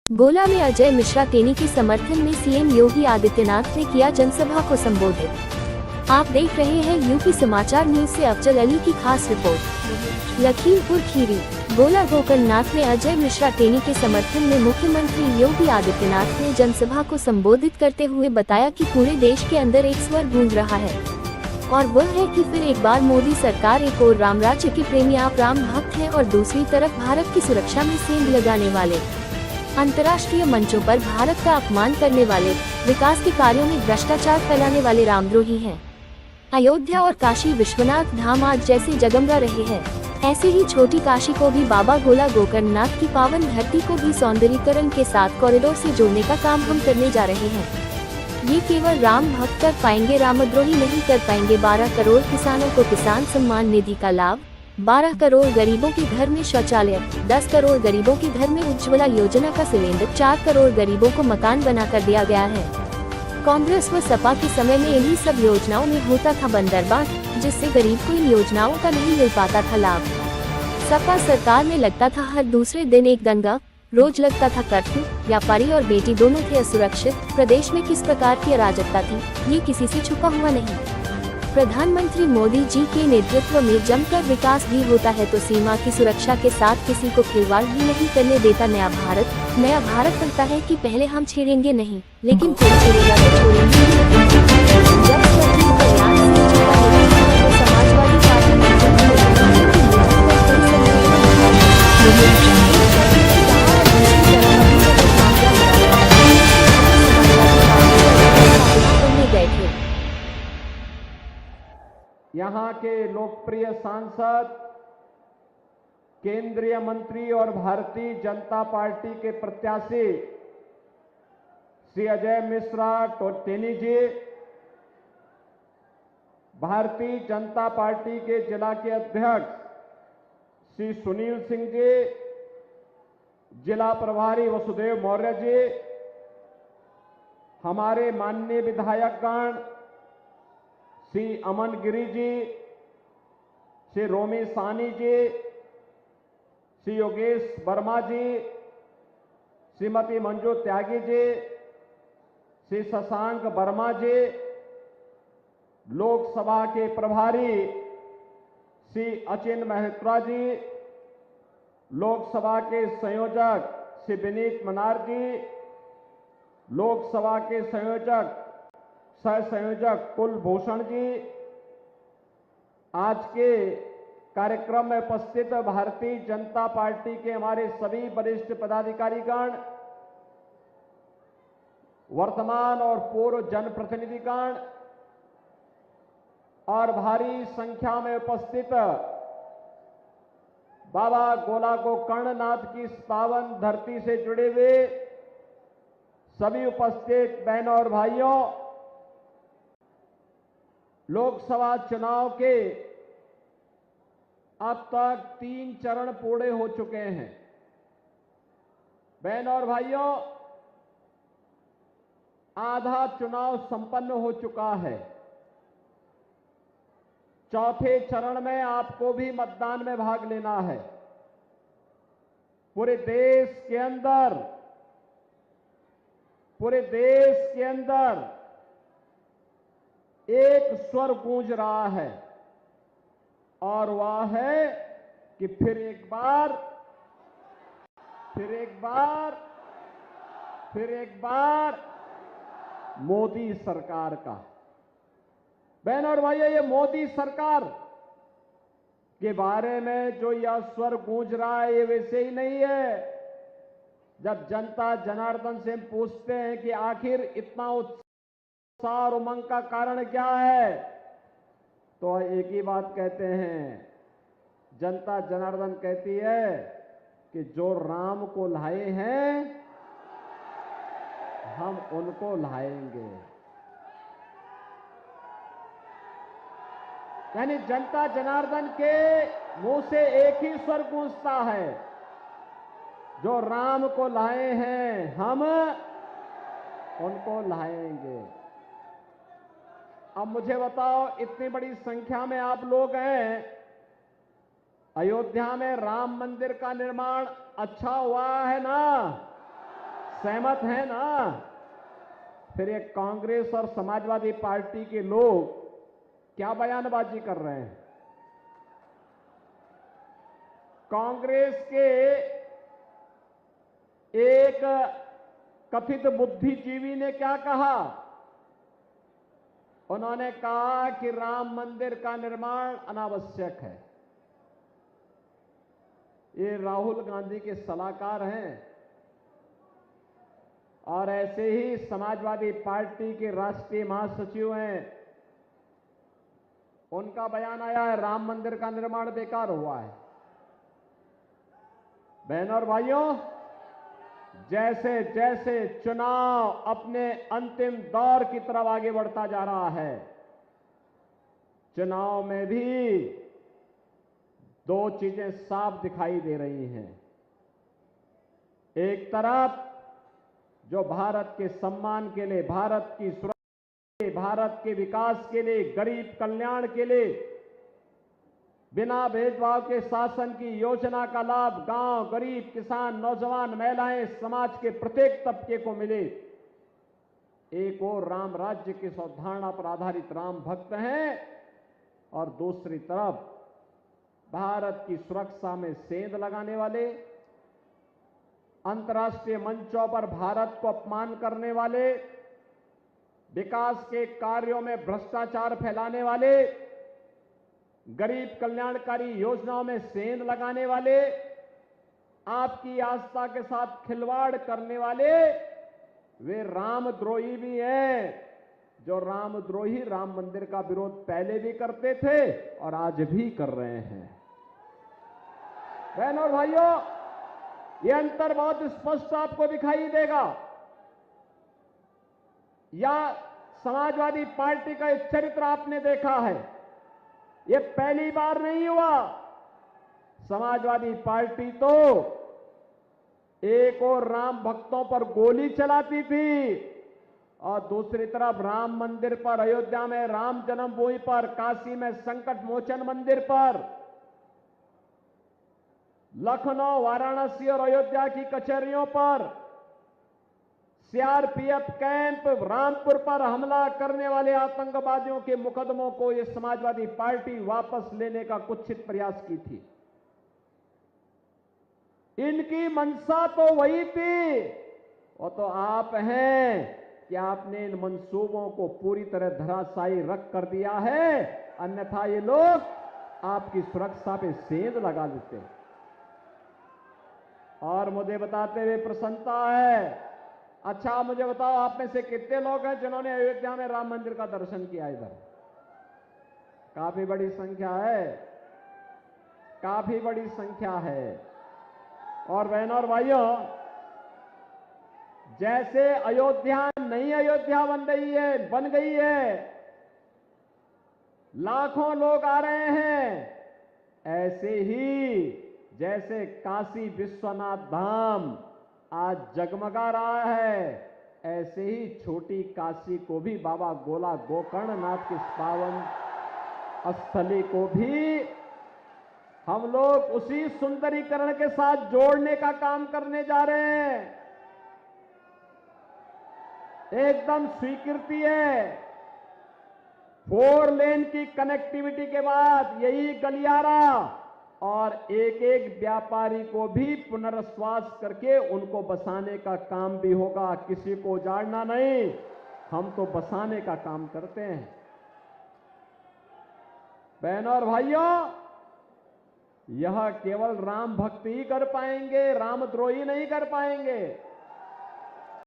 गोला में अजय मिश्रा टेनी के समर्थन में सीएम योगी आदित्यनाथ ने किया जनसभा को संबोधित। आप देख रहे हैं यूपी समाचार न्यूज से अफजल अली की खास रिपोर्ट। लखीमपुर खीरी गोला गोकर्णनाथ में अजय मिश्रा टेनी के समर्थन में मुख्यमंत्री योगी आदित्यनाथ ने जनसभा को संबोधित करते हुए बताया कि पूरे देश के अंदर एक स्वर गूंज रहा है और वह है कि फिर एक बार मोदी सरकार, एक और राम राज्य के प्रेमी आप राम भक्त हैं और दूसरी तरफ भारत की सुरक्षा में सेंध लगाने वाले, अंतर्राष्ट्रीय मंचों पर भारत का अपमान करने वाले, विकास के कार्यों में भ्रष्टाचार फैलाने वाले रामद्रोही हैं। अयोध्या और काशी विश्वनाथ धाम आज जैसे जगमगा रहे हैं, ऐसे ही छोटी काशी को भी बाबा गोला गोकर्णनाथ की पावन धरती को भी सौंदर्यीकरण के साथ कॉरिडोर से जोड़ने का काम हम करने जा रहे हैं। ये केवल राम भक्त कर पाएंगे, रामद्रोही नहीं कर पाएंगे। 12 करोड़ किसानों को किसान सम्मान निधि का लाभ, 12 करोड़ गरीबों के घर में शौचालय, 10 करोड़ गरीबों के घर में उज्ज्वला योजना का सिलेंडर, 4 करोड़ गरीबों को मकान बनाकर दिया गया है। कांग्रेस व सपा के समय में इन्हीं सब योजनाओं में होता था बंदरबाट, जिससे गरीब को इन योजनाओं का नहीं मिल पाता था लाभ। सपा सरकार में लगता था हर दूसरे दिन एक दंगा, रोज लगता था कर्फ्यू, व्यापारी और बेटी दोनों थे असुरक्षित। प्रदेश में किस प्रकार की अराजकता थी, ये किसी से छुपा हुआ नहीं। प्रधानमंत्री मोदी जी के नेतृत्व में जमकर विकास भी होता है तो सीमा की सुरक्षा के साथ किसी को खिलवाड़ भी नहीं करने देता नया भारत कहता है कि पहले हम छेड़ेंगे नहीं, लेकिन कोई छेड़ेगा तो छोड़ेंगे नहीं। जब स्वतंत्र प्रयास से चुका नहीं तो समाजवादी पार्टी ने गए थे। यहाँ के लोकप्रिय सांसद, केंद्रीय मंत्री और भारतीय जनता पार्टी के प्रत्याशी श्री अजय मिश्रा टेनी जी, भारतीय जनता पार्टी के जिला के अध्यक्ष श्री सुनील सिंह जी, जिला प्रभारी वसुदेव मौर्य जी, हमारे माननीय विधायकगण श्री अमन गिरी जी, श्री रोमी सानी जी, श्री योगेश वर्मा जी, श्रीमती मंजू त्यागी जी, श्री शशांक वर्मा जी, लोकसभा के प्रभारी श्री अचिन मेहत्रा जी, लोकसभा के संयोजक श्री विनीत मनार जी, लोकसभा के सह संयोजक कुलभूषण जी, आज के कार्यक्रम में उपस्थित भारतीय जनता पार्टी के हमारे सभी वरिष्ठ पदाधिकारीगण, वर्तमान और पूर्व जनप्रतिनिधिगण और भारी संख्या में उपस्थित बाबा गोला गोकर्णनाथ की इस पावन धरती से जुड़े हुए सभी उपस्थित बहनों और भाइयों, लोकसभा चुनाव के अब तक 3 चरण पूरे हो चुके हैं। बहनों और भाइयों, आधा चुनाव संपन्न हो चुका है। चौथे चरण में आपको भी मतदान में भाग लेना है। पूरे देश के अंदर एक स्वर गूंज रहा है और वह है कि फिर एक बार मोदी सरकार का। बहनों और भाइयों, ये मोदी सरकार के बारे में जो यह स्वर गूंज रहा है ये वैसे ही नहीं है। जब जनता जनार्दन से पूछते हैं कि आखिर इतना उत्साह और उमंग का कारण क्या है, तो एक ही बात कहते हैं। जनता जनार्दन कहती है कि जो राम को लाए हैं हम उनको लाएंगे। यानी जनता जनार्दन के मुंह से एक ही स्वर गूंजता है, जो राम को लाए हैं हम उनको लाएंगे। अब मुझे बताओ, इतनी बड़ी संख्या में आप लोग हैं, अयोध्या में राम मंदिर का निर्माण अच्छा हुआ है ना? सहमत हैं ना? फिर ये कांग्रेस और समाजवादी पार्टी के लोग क्या बयानबाजी कर रहे हैं? कांग्रेस के एक कथित बुद्धिजीवी ने क्या कहा? उन्होंने कहा कि राम मंदिर का निर्माण अनावश्यक है। ये राहुल गांधी के सलाहकार हैं और ऐसे ही समाजवादी पार्टी के राष्ट्रीय महासचिव हैं। उनका बयान आया है राम मंदिर का निर्माण बेकार हुआ है। बहनों और भाइयों, जैसे जैसे चुनाव अपने अंतिम दौर की तरफ आगे बढ़ता जा रहा है, चुनाव में भी दो चीजें साफ दिखाई दे रही हैं। एक तरफ जो भारत के सम्मान के लिए, भारत की सुरक्षा के लिए, भारत के विकास के लिए, गरीब कल्याण के लिए बिना भेदभाव के शासन की योजना का लाभ गांव, गरीब, किसान, नौजवान, महिलाएं, समाज के प्रत्येक तबके को मिले। एक और राम राज्य की अवधारणा पर आधारित राम भक्त हैं और दूसरी तरफ भारत की सुरक्षा में सेंध लगाने वाले, अंतर्राष्ट्रीय मंचों पर भारत को अपमान करने वाले, विकास के कार्यों में भ्रष्टाचार फैलाने वाले, गरीब कल्याणकारी योजनाओं में सेंध लगाने वाले, आपकी आस्था के साथ खिलवाड़ करने वाले, वे रामद्रोही भी हैं। जो रामद्रोही राम मंदिर का विरोध पहले भी करते थे और आज भी कर रहे हैं। बहनों और भाइयों, यह अंतर बहुत स्पष्ट आपको दिखाई देगा। या समाजवादी पार्टी का एक चरित्र आपने देखा है, यह पहली बार नहीं हुआ। समाजवादी पार्टी तो एक और राम भक्तों पर गोली चलाती थी और दूसरी तरफ राम मंदिर पर, अयोध्या में राम जन्मभूमि पर, काशी में संकट मोचन मंदिर पर, लखनऊ, वाराणसी और अयोध्या की कचहरियों पर, सीआरपीएफ कैंप, रामपुर पर हमला करने वाले आतंकवादियों के मुकदमों को यह समाजवादी पार्टी वापस लेने का कुत्सित प्रयास की थी। इनकी मंशा तो वही थी, वो तो आप हैं कि आपने इन मंसूबों को पूरी तरह धराशायी रख कर दिया है, अन्यथा ये लोग आपकी सुरक्षा पे सेंध लगा देते हैं। और मुझे बताते हुए प्रसन्नता है। अच्छा मुझे बताओ, आप में से कितने लोग हैं जिन्होंने अयोध्या में राम मंदिर का दर्शन किया? इधर काफी बड़ी संख्या है, काफी बड़ी संख्या है। और बहनों और भाइयों, जैसे अयोध्या नई अयोध्या बन गई है, लाखों लोग आ रहे हैं, ऐसे ही जैसे काशी विश्वनाथ धाम आज जगमगा रहा है, ऐसे ही छोटी काशी को भी, बाबा गोला गोकर्णनाथ की पावन स्थली को भी हम लोग उसी सुंदरीकरण के साथ जोड़ने का काम करने जा रहे हैं। एकदम स्वीकृति है। 4 लेन की कनेक्टिविटी के बाद यही गलियारा और एक एक व्यापारी को भी पुनर्वास करके उनको बसाने का काम भी होगा। किसी को उजाड़ना नहीं, हम तो बसाने का काम करते हैं। बहनों और भाइयों, यह केवल राम भक्त ही कर पाएंगे, रामद्रोही नहीं कर पाएंगे।